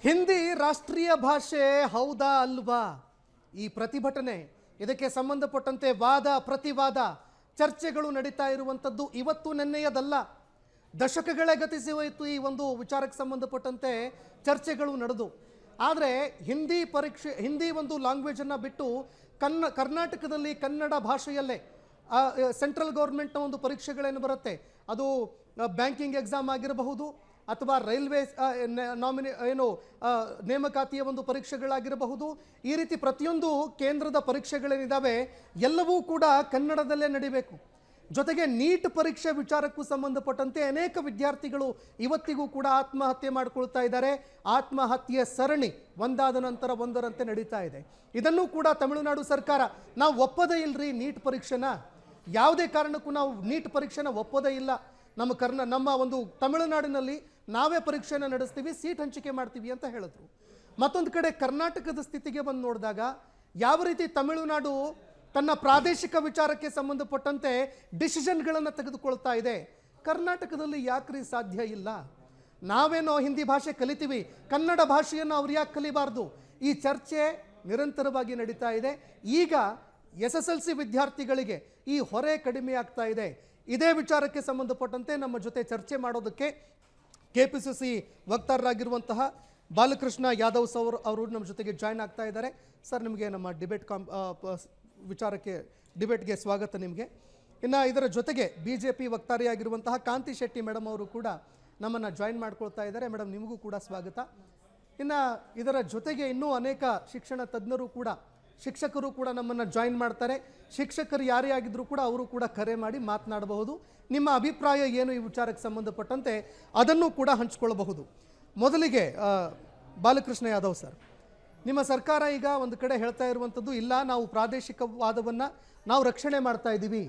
ಹಿಂದಿ ರಾಷ್ಟ್ರೀಯ ಭಾಷೆ ಹೌದಾ ಅಲ್ವಾ? ಈ ಪ್ರತಿಭಟನೆ, ಇದಕ್ಕೆ ಸಂಬಂಧಪಟ್ಟಂತೆ ವಾದ ಪ್ರತಿವಾದ ಚರ್ಚೆಗಳು ನಡೀತಾ ಇರುವಂಥದ್ದು ಇವತ್ತು ನೆನ್ನೆಯದಲ್ಲ. ದಶಕಗಳೇ ಗತಿಸಿ ಹೋಯಿತು ಈ ಒಂದು ವಿಚಾರಕ್ಕೆ ಸಂಬಂಧಪಟ್ಟಂತೆ ಚರ್ಚೆಗಳು ನಡೆದು. ಆದರೆ ಹಿಂದಿ ಒಂದು ಲ್ಯಾಂಗ್ವೇಜನ್ನು ಬಿಟ್ಟು ಕರ್ನಾಟಕದಲ್ಲಿ ಕನ್ನಡ ಭಾಷೆಯಲ್ಲೇ ಸೆಂಟ್ರಲ್ ಗೌರ್ಮೆಂಟ್ನ ಒಂದು ಪರೀಕ್ಷೆಗಳೇನು ಬರುತ್ತೆ, ಅದು ಬ್ಯಾಂಕಿಂಗ್ ಎಕ್ಸಾಮ್ ಆಗಿರಬಹುದು ಅಥವಾ ರೈಲ್ವೆ ನೇಮಕಾತಿಯ ಒಂದು ಪರೀಕ್ಷೆಗಳಾಗಿರಬಹುದು. ಈ ರೀತಿ ಪ್ರತಿಯೊಂದು ಕೇಂದ್ರದ ಪರೀಕ್ಷೆಗಳೇನಿದ್ದಾವೆ ಎಲ್ಲವೂ ಕೂಡ ಕನ್ನಡದಲ್ಲೇ ನಡಿಬೇಕು. ಜೊತೆಗೆ ನೀಟ್ ಪರೀಕ್ಷೆ ವಿಚಾರಕ್ಕೂ ಸಂಬಂಧಪಟ್ಟಂತೆ ಅನೇಕ ವಿದ್ಯಾರ್ಥಿಗಳು ಇವತ್ತಿಗೂ ಕೂಡ ಆತ್ಮಹತ್ಯೆ ಮಾಡಿಕೊಳ್ತಾ ಇದ್ದಾರೆ. ಆತ್ಮಹತ್ಯೆ ಸರಣಿ ಒಂದಾದ ನಂತರ ಒಂದರಂತೆ ನಡೀತಾ ಇದೆ. ಇದನ್ನು ಕೂಡ ತಮಿಳುನಾಡು ಸರ್ಕಾರ ನಾವು ಒಪ್ಪದೇ ಇಲ್ಲರಿ, ನೀಟ್ ಪರೀಕ್ಷೆನ ಯಾವುದೇ ಕಾರಣಕ್ಕೂ ನಾವು ನೀಟ್ ಪರೀಕ್ಷೆನ ಒಪ್ಪೋದೇ ಇಲ್ಲ, ನಮ್ಮ ಒಂದು ತಮಿಳುನಾಡಿನಲ್ಲಿ ನಾವೇ ಪರೀಕ್ಷೆಯನ್ನು ನಡೆಸ್ತೀವಿ, ಸೀಟ್ ಹಂಚಿಕೆ ಮಾಡ್ತೀವಿ ಅಂತ ಹೇಳಿದ್ರು. ಮತ್ತೊಂದು ಕಡೆ ಕರ್ನಾಟಕದ ಸ್ಥಿತಿಗೆ ಬಂದು ನೋಡಿದಾಗ ಯಾವ ರೀತಿ ತಮಿಳುನಾಡು ತನ್ನ ಪ್ರಾದೇಶಿಕ ವಿಚಾರಕ್ಕೆ ಸಂಬಂಧಪಟ್ಟಂತೆ ಡಿಸಿಷನ್ಗಳನ್ನು ತೆಗೆದುಕೊಳ್ತಾ ಇದೆ, ಕರ್ನಾಟಕದಲ್ಲಿ ಯಾಕ್ರಿ ಸಾಧ್ಯ ಇಲ್ಲ? ನಾವೇನೋ ಹಿಂದಿ ಭಾಷೆ ಕಲಿತೀವಿ, ಕನ್ನಡ ಭಾಷೆಯನ್ನು ಅವ್ರು ಯಾಕೆ ಕಲಿಬಾರ್ದು? ಈ ಚರ್ಚೆ ನಿರಂತರವಾಗಿ ನಡೀತಾ ಇದೆ. ಈಗ SSLC ವಿದ್ಯಾರ್ಥಿಗಳಿಗೆ ಈ ಹೊರೆ ಕಡಿಮೆ ಆಗ್ತಾ ಇದೆ. ಇದೇ ವಿಚಾರಕ್ಕೆ ಸಂಬಂಧಪಟ್ಟಂತೆ ನಮ್ಮ ಜೊತೆ ಚರ್ಚೆ ಮಾಡೋದಕ್ಕೆ KPCC ವಕ್ತಾರರಾಗಿರುವಂತಹ ಬಾಲಕೃಷ್ಣ ಯಾದವ್ ಅವರು ನಮ್ಮ ಜೊತೆಗೆ ಜಾಯ್ನ್ ಆಗ್ತಾ ಇದ್ದಾರೆ. ಸರ್, ನಿಮಗೆ ನಮ್ಮ ಡಿಬೇಟ್ಗೆ ಸ್ವಾಗತ ನಿಮಗೆ. ಇನ್ನು ಇದರ ಜೊತೆಗೆ BJP ವಕ್ತಾರಿಯಾಗಿರುವಂತಹ ಕಾಂತಿ ಶೆಟ್ಟಿ ಮೇಡಮ್ ಅವರು ಕೂಡ ನಮ್ಮನ್ನು ಜಾಯ್ನ್ ಮಾಡ್ಕೊಳ್ತಾ ಇದ್ದಾರೆ. ಮೇಡಮ್, ನಿಮಗೂ ಕೂಡ ಸ್ವಾಗತ. ಇನ್ನು ಇದರ ಜೊತೆಗೆ ಇನ್ನೂ ಅನೇಕ ಶಿಕ್ಷಣ ತಜ್ಞರು ಕೂಡ, ಶಿಕ್ಷಕರು ಕೂಡ ನಮ್ಮನ್ನು ಜಾಯಿನ್ ಮಾಡ್ತಾರೆ. ಶಿಕ್ಷಕರು ಯಾರೇ ಆಗಿದ್ರೂ ಕೂಡ ಅವರು ಕೂಡ ಕರೆ ಮಾಡಿ ಮಾತನಾಡಬಹುದು. ನಿಮ್ಮ ಅಭಿಪ್ರಾಯ ಏನು ಈ ವಿಚಾರಕ್ಕೆ ಸಂಬಂಧಪಟ್ಟಂತೆ ಅದನ್ನು ಕೂಡ ಹಂಚಿಕೊಳ್ಳಬಹುದು. ಮೊದಲಿಗೆ ಬಾಲಕೃಷ್ಣ ಯಾದವ್ ಸರ್, ನಿಮ್ಮ ಸರ್ಕಾರ ಈಗ ಒಂದು ಕಡೆ ಹೇಳ್ತಾ ಇರುವಂಥದ್ದು, ಇಲ್ಲ ನಾವು ಪ್ರಾದೇಶಿಕವಾದವನ್ನು ನಾವು ರಕ್ಷಣೆ ಮಾಡ್ತಾ ಇದ್ದೀವಿ,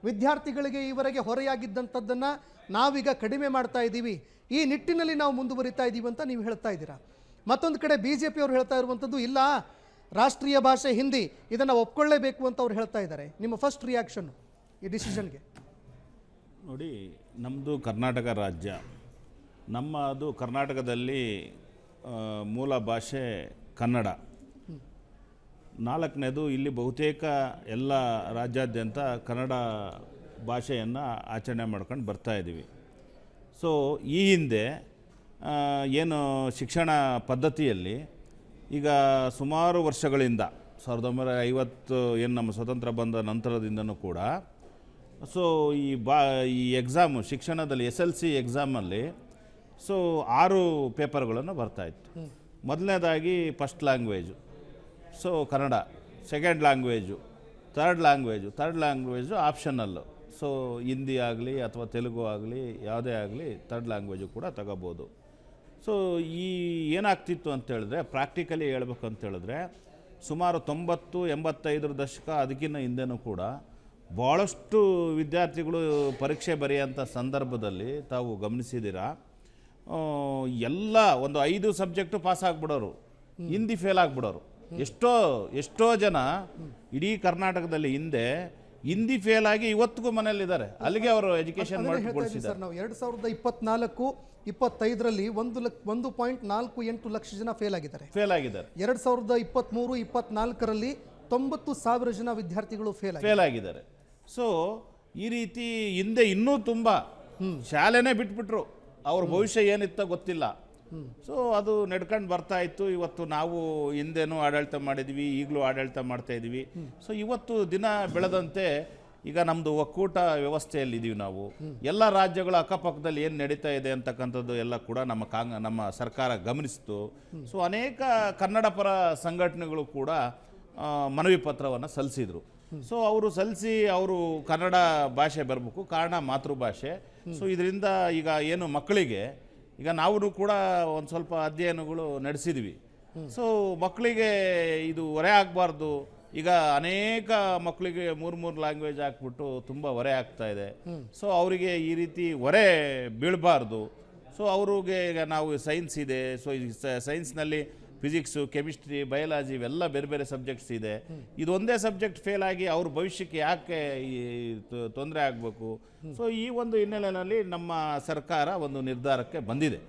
ವಿದ್ಯಾರ್ಥಿಗಳಿಗೆ ಈವರೆಗೆ ಹೊರೆಯಾಗಿದ್ದಂಥದ್ದನ್ನು ನಾವೀಗ ಕಡಿಮೆ ಮಾಡ್ತಾ ಇದ್ದೀವಿ, ಈ ನಿಟ್ಟಿನಲ್ಲಿ ನಾವು ಮುಂದುವರಿತಾ ಇದ್ದೀವಿ ಅಂತ ನೀವು ಹೇಳ್ತಾ ಇದ್ದೀರಾ. ಮತ್ತೊಂದು ಕಡೆ BJP ಅವರು ಹೇಳ್ತಾ ಇರುವಂಥದ್ದು, ಇಲ್ಲ ರಾಷ್ಟ್ರೀಯ ಭಾಷೆ ಹಿಂದಿ, ಇದನ್ನು ಒಪ್ಕೊಳ್ಳೇಬೇಕು ಅಂತ ಅವ್ರು ಹೇಳ್ತಾ ಇದ್ದಾರೆ. ನಿಮ್ಮ ಫಸ್ಟ್ ರಿಯಾಕ್ಷನ್ ಈ ಡಿಸಿಷನ್ಗೆ? ನೋಡಿ, ನಮ್ಮದು ಕರ್ನಾಟಕ ರಾಜ್ಯ, ಅದು ಕರ್ನಾಟಕದಲ್ಲಿ ಮೂಲ ಭಾಷೆ ಕನ್ನಡ. ನಾಲ್ಕನೇದು, ಇಲ್ಲಿ ಬಹುತೇಕ ಎಲ್ಲ ರಾಜ್ಯಾದ್ಯಂತ ಕನ್ನಡ ಭಾಷೆಯನ್ನು ಆಚರಣೆ ಮಾಡ್ಕೊಂಡು ಬರ್ತಾ ಇದ್ದೀವಿ. ಸೊ ಈ ಹಿಂದೆ ಏನು ಶಿಕ್ಷಣ ಪದ್ಧತಿಯಲ್ಲಿ ಈಗ ಸುಮಾರು ವರ್ಷಗಳಿಂದ 1950 ಏನು ನಮ್ಮ ಸ್ವತಂತ್ರ ಬಂದ ನಂತರದಿಂದನೂ ಕೂಡ ಈ ಎಕ್ಸಾಮು ಶಿಕ್ಷಣದಲ್ಲಿ SLC ಎಕ್ಸಾಮಲ್ಲಿ 6 ಪೇಪರ್ಗಳನ್ನು ಬರ್ತಾಯಿತ್ತು. ಮೊದಲನೇದಾಗಿ first language, Kannada, second language, third language optional. Hindi ಆಗಲಿ ಅಥವಾ ತೆಲುಗು ಆಗಲಿ ಯಾವುದೇ ಆಗಲಿ ಥರ್ಡ್ ಲ್ಯಾಂಗ್ವೇಜು ಕೂಡ ತಗೋಬೋದು. ಏನಾಗ್ತಿತ್ತು ಅಂತೇಳಿದ್ರೆ, ಪ್ರಾಕ್ಟಿಕಲಿ ಹೇಳ್ಬೇಕು ಅಂತೇಳಿದ್ರೆ, ಸುಮಾರು 90-85 ದಶಕ ಅದಕ್ಕಿಂತ ಹಿಂದೆನೂ ಕೂಡ ಭಾಳಷ್ಟು ವಿದ್ಯಾರ್ಥಿಗಳು ಪರೀಕ್ಷೆ ಬರೆಯೋಂಥ ಸಂದರ್ಭದಲ್ಲಿ ತಾವು ಗಮನಿಸಿದ್ದೀರಾ, ಎಲ್ಲ ಒಂದು 5 ಸಬ್ಜೆಕ್ಟು ಪಾಸ್ ಆಗಿಬಿಡೋರು, ಹಿಂದಿ ಫೇಲ್ ಆಗಿಬಿಡೋರು. ಎಷ್ಟೋ ಜನ ಇಡೀ ಕರ್ನಾಟಕದಲ್ಲಿ ಹಿಂದಿ ಫೇಲ್ ಆಗಿ ಇವತ್ತಿಗೂ ಮನೆಯಲ್ಲಿದ್ದಾರೆ. ಅಲ್ಲಿಗೆ ಅವರು ಎಜುಕೇಶನ್ ಮಾಡಿಕೊಳ್ತಿದ್ದಾರೆ. ನಾವು 2024-25ರಲ್ಲಿ 1.48 ಲಕ್ಷ ಜನ ಫೇಲ್ ಆಗಿದ್ದಾರೆ. 2023-24ರಲ್ಲಿ 90,000 ಜನ ವಿದ್ಯಾರ್ಥಿಗಳು ಫೇಲ್ ಆಗಿದ್ದಾರೆ. ಈ ರೀತಿ ಹಿಂದೆ ಇನ್ನೂ ತುಂಬ ಶಾಲೆನೇ ಬಿಟ್ಬಿಟ್ರು, ಅವ್ರ ಭವಿಷ್ಯ ಏನಿತ್ತ ಗೊತ್ತಿಲ್ಲ. ಅದು ನಡ್ಕೊಂಡು ಬರ್ತಾ ಇತ್ತು. ಇವತ್ತು ನಾವು ಹಿಂದೆನೂ ಆಡಳಿತ ಮಾಡಿದ್ವಿ, ಈಗಲೂ ಆಡಳಿತ ಮಾಡ್ತಾ ಇದ್ದೀವಿ. ಇವತ್ತು ದಿನ ಬೆಳೆದಂತೆ ಈಗ ನಮ್ಮದು ಒಕ್ಕೂಟ ವ್ಯವಸ್ಥೆಯಲ್ಲಿದ್ದೀವಿ ನಾವು. ಎಲ್ಲ ರಾಜ್ಯಗಳ ಅಕ್ಕಪಕ್ಕದಲ್ಲಿ ಏನು ನಡೀತಾ ಇದೆ ಅಂತಕ್ಕಂಥದ್ದು ಎಲ್ಲ ಕೂಡ ನಮ್ಮ ಸರ್ಕಾರ ಗಮನಿಸ್ತು. ಅನೇಕ ಕನ್ನಡ ಪರ ಸಂಘಟನೆಗಳು ಕೂಡ ಮನವಿ ಪತ್ರವನ್ನು ಸಲ್ಲಿಸಿದರು. ಅವರು ಕನ್ನಡ ಭಾಷೆ ಬರಬೇಕು, ಕಾರಣ ಮಾತೃಭಾಷೆ. ಇದರಿಂದ ಈಗ ಏನು ಮಕ್ಕಳಿಗೆ, ಈಗ ನಾವು ಕೂಡ ಒಂದು ಸ್ವಲ್ಪ ಅಧ್ಯಯನಗಳು ನಡೆಸಿದ್ವಿ. ಮಕ್ಕಳಿಗೆ ಇದು ಹೊರೆ ಆಗಬಾರ್ದು. ಈಗ ಅನೇಕ ಮಕ್ಕಳಿಗೆ 3 ಲ್ಯಾಂಗ್ವೇಜ್ ಹಾಕ್ಬಿಟ್ಟು ತುಂಬ ಹೊರೆ ಆಗ್ತಾ ಇದೆ. ಅವರಿಗೆ ಈ ರೀತಿ ಹೊರೆ ಬೀಳಬಾರ್ದು. ಅವ್ರಿಗೆ ಈಗ ನಾವು ಸೈನ್ಸ್ ಇದೆ, ಸೈನ್ಸ್ನಲ್ಲಿ ಫಿಸಿಕ್ಸು, ಕೆಮಿಸ್ಟ್ರಿ, ಬಯಾಲಜಿ ಇವೆಲ್ಲ ಬೇರೆ ಬೇರೆ ಸಬ್ಜೆಕ್ಟ್ಸ್ ಇದೆ. ಇದೊಂದೇ ಸಬ್ಜೆಕ್ಟ್ ಫೇಲ್ ಆಗಿ ಅವ್ರ ಭವಿಷ್ಯಕ್ಕೆ ಯಾಕೆ ತೊಂದರೆ ಆಗಬೇಕು? ಈ ಒಂದು ಹಿನ್ನೆಲೆಯಲ್ಲಿ ನಮ್ಮ ಸರ್ಕಾರ ಒಂದು ನಿರ್ಧಾರಕ್ಕೆ ಬಂದಿದೆ.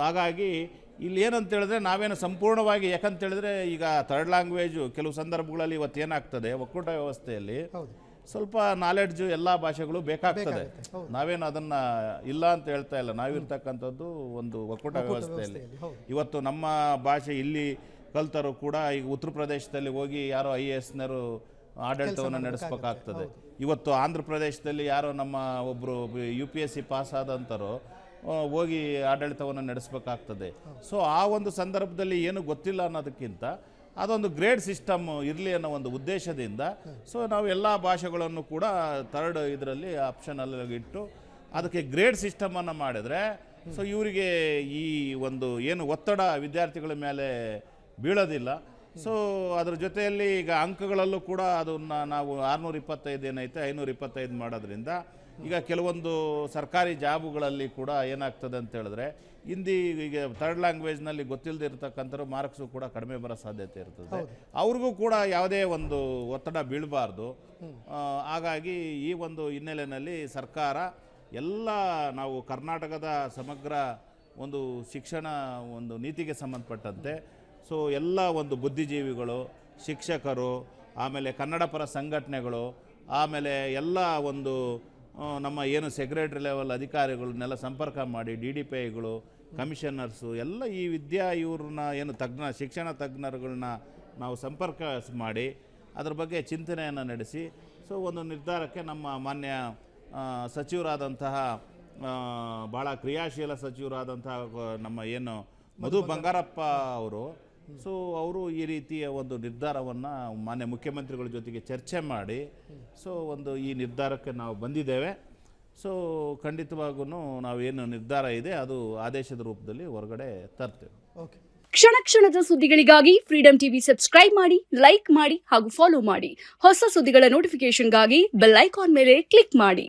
ಹಾಗಾಗಿ ಇಲ್ಲಿ ಏನಂತ ಹೇಳಿದ್ರೆ ನಾವೇನು ಸಂಪೂರ್ಣವಾಗಿ, ಯಾಕಂತ ಹೇಳಿದ್ರೆ ಈಗ ಥರ್ಡ್ ಲ್ಯಾಂಗ್ವೇಜು ಕೆಲವು ಸಂದರ್ಭಗಳಲ್ಲಿ ಇವತ್ತು ಏನಾಗ್ತದೆ, ಒಕ್ಕೂಟ ವ್ಯವಸ್ಥೆಯಲ್ಲಿ ಹೌದು. ಸ್ವಲ್ಪ ನಾಲೆಡ್ಜು ಎಲ್ಲ ಭಾಷೆಗಳು ಬೇಕಾಗ್ತದೆ. ನಾವೇನು ಅದನ್ನು ಇಲ್ಲ ಅಂತ ಹೇಳ್ತಾ ಇಲ್ಲ. ನಾವಿರ್ತಕ್ಕಂಥದ್ದು ಒಂದು ಒಕ್ಕೂಟ ವ್ಯವಸ್ಥೆಯಲ್ಲಿ. ಇವತ್ತು ನಮ್ಮ ಭಾಷೆ ಇಲ್ಲಿ ಕಲ್ತರು ಕೂಡ ಈಗ ಉತ್ತರ ಪ್ರದೇಶದಲ್ಲಿ ಹೋಗಿ ಯಾರೋ IASನರು ಆಡಳಿತವನ್ನು ನಡೆಸಬೇಕಾಗ್ತದೆ. ಇವತ್ತು ಆಂಧ್ರ ಪ್ರದೇಶದಲ್ಲಿ ಯಾರೋ ನಮ್ಮ ಒಬ್ಬರು UPSC ಪಾಸ್ ಆದಂಥರು ಹೋಗಿ ಆಡಳಿತವನ್ನು ನಡೆಸಬೇಕಾಗ್ತದೆ. ಸೊ ಆ ಒಂದು ಸಂದರ್ಭದಲ್ಲಿ ಏನು ಗೊತ್ತಿಲ್ಲ ಅನ್ನೋದಕ್ಕಿಂತ ಅದೊಂದು ಗ್ರೇಡ್ ಸಿಸ್ಟಮ್ ಇರಲಿ ಅನ್ನೋ ಒಂದು ಉದ್ದೇಶದಿಂದ ಸೊ ನಾವು ಎಲ್ಲ ಭಾಷೆಗಳನ್ನು ಕೂಡ ಥರ್ಡ್ ಇದರಲ್ಲಿ ಆಪ್ಷನಲ್ಲಿ ಇಟ್ಟು ಅದಕ್ಕೆ ಗ್ರೇಡ್ ಸಿಸ್ಟಮನ್ನು ಮಾಡಿದರೆ ಸೊ ಇವರಿಗೆ ಈ ಒಂದು ಏನು ಒತ್ತಡ ವಿದ್ಯಾರ್ಥಿಗಳ ಮೇಲೆ ಬೀಳೋದಿಲ್ಲ. ಸೊ ಅದ್ರ ಜೊತೆಯಲ್ಲಿ ಈಗ ಅಂಕಗಳಲ್ಲೂ ಕೂಡ ಅದನ್ನು ನಾವು 625 ಏನೈತೆ 525 ಮಾಡೋದ್ರಿಂದ ಈಗ ಕೆಲವೊಂದು ಸರ್ಕಾರಿ ಜಾಬುಗಳಲ್ಲಿ ಕೂಡ ಏನಾಗ್ತದೆ ಅಂತ ಹೇಳಿದ್ರೆ ಹಿಂದಿ ಈಗ ಥರ್ಡ್ ಲ್ಯಾಂಗ್ವೇಜ್ನಲ್ಲಿ ಗೊತ್ತಿಲ್ಲದೆ ಇರತಕ್ಕಂಥವ್ರು ಮಾರ್ಕ್ಸು ಕೂಡ ಕಡಿಮೆ ಬರೋ ಸಾಧ್ಯತೆ ಇರ್ತದೆ. ಅವ್ರಿಗೂ ಕೂಡ ಯಾವುದೇ ಒಂದು ಒತ್ತಡ ಬೀಳಬಾರ್ದು. ಹಾಗಾಗಿ ಈ ಒಂದು ಹಿನ್ನೆಲೆಯಲ್ಲಿ ಸರ್ಕಾರ ಎಲ್ಲ ನಾವು ಕರ್ನಾಟಕದ ಸಮಗ್ರ ಒಂದು ಶಿಕ್ಷಣ ಒಂದು ನೀತಿಗೆ ಸಂಬಂಧಪಟ್ಟಂತೆ ಸೊ ಎಲ್ಲ ಒಂದು ಬುದ್ಧಿಜೀವಿಗಳು, ಶಿಕ್ಷಕರು, ಆಮೇಲೆ ಕನ್ನಡ ಪರ ಸಂಘಟನೆಗಳು, ಆಮೇಲೆ ಎಲ್ಲ ಒಂದು ನಮ್ಮ ಏನು ಸೆಕ್ರೆಟರಿ ಲೆವೆಲ್ ಅಧಿಕಾರಿಗಳನ್ನೆಲ್ಲ ಸಂಪರ್ಕ ಮಾಡಿ DDPIಗಳು, ಕಮಿಷನರ್ಸು ಎಲ್ಲ ಈ ಇವ್ರನ್ನ ಏನು ಶಿಕ್ಷಣ ತಜ್ಞರುಗಳನ್ನ ನಾವು ಸಂಪರ್ಕ ಮಾಡಿ ಅದ್ರ ಬಗ್ಗೆ ಚಿಂತನೆಯನ್ನು ನಡೆಸಿ ಸೊ ಒಂದು ನಿರ್ಧಾರಕ್ಕೆ ನಮ್ಮ ಮಾನ್ಯ ಸಚಿವರಾದಂತಹ ಭಾಳ ಕ್ರಿಯಾಶೀಲ ಸಚಿವರಾದಂತಹ ನಮ್ಮ ಏನು ಮಧು ಬಂಗಾರಪ್ಪ ಅವರು ಸೊ ಅವರು ಈ ರೀತಿಯ ಒಂದು ನಿರ್ಧಾರವನ್ನು ಮಾನ್ಯ ಮುಖ್ಯಮಂತ್ರಿಗಳ ಜೊತೆಗೆ ಚರ್ಚೆ ಮಾಡಿ ಸೊ ಒಂದು ಈ ನಿರ್ಧಾರಕ್ಕೆ ನಾವು ಬಂದಿದ್ದೇವೆ. ಸೊ ಖಂಡಿತವಾಗೂ ನಾವೇನು ನಿರ್ಧಾರ ಇದೆ ಅದು ಆದೇಶದ ರೂಪದಲ್ಲಿ ಹೊರಗಡೆ ತರ್ತೇವೆ. ಕ್ಷಣ ಕ್ಷಣದ ಸುದ್ದಿಗಳಿಗಾಗಿ ಫ್ರೀಡಂ ಟಿವಿ ಸಬ್ಸ್ಕ್ರೈಬ್ ಮಾಡಿ, ಲೈಕ್ ಮಾಡಿ ಹಾಗೂ ಫಾಲೋ ಮಾಡಿ. ಹೊಸ ಸುದ್ದಿಗಳ ನೋಟಿಫಿಕೇಶನ್ಗಾಗಿ ಬೆಲ್ ಐಕಾನ್ ಮೇಲೆ ಕ್ಲಿಕ್ ಮಾಡಿ.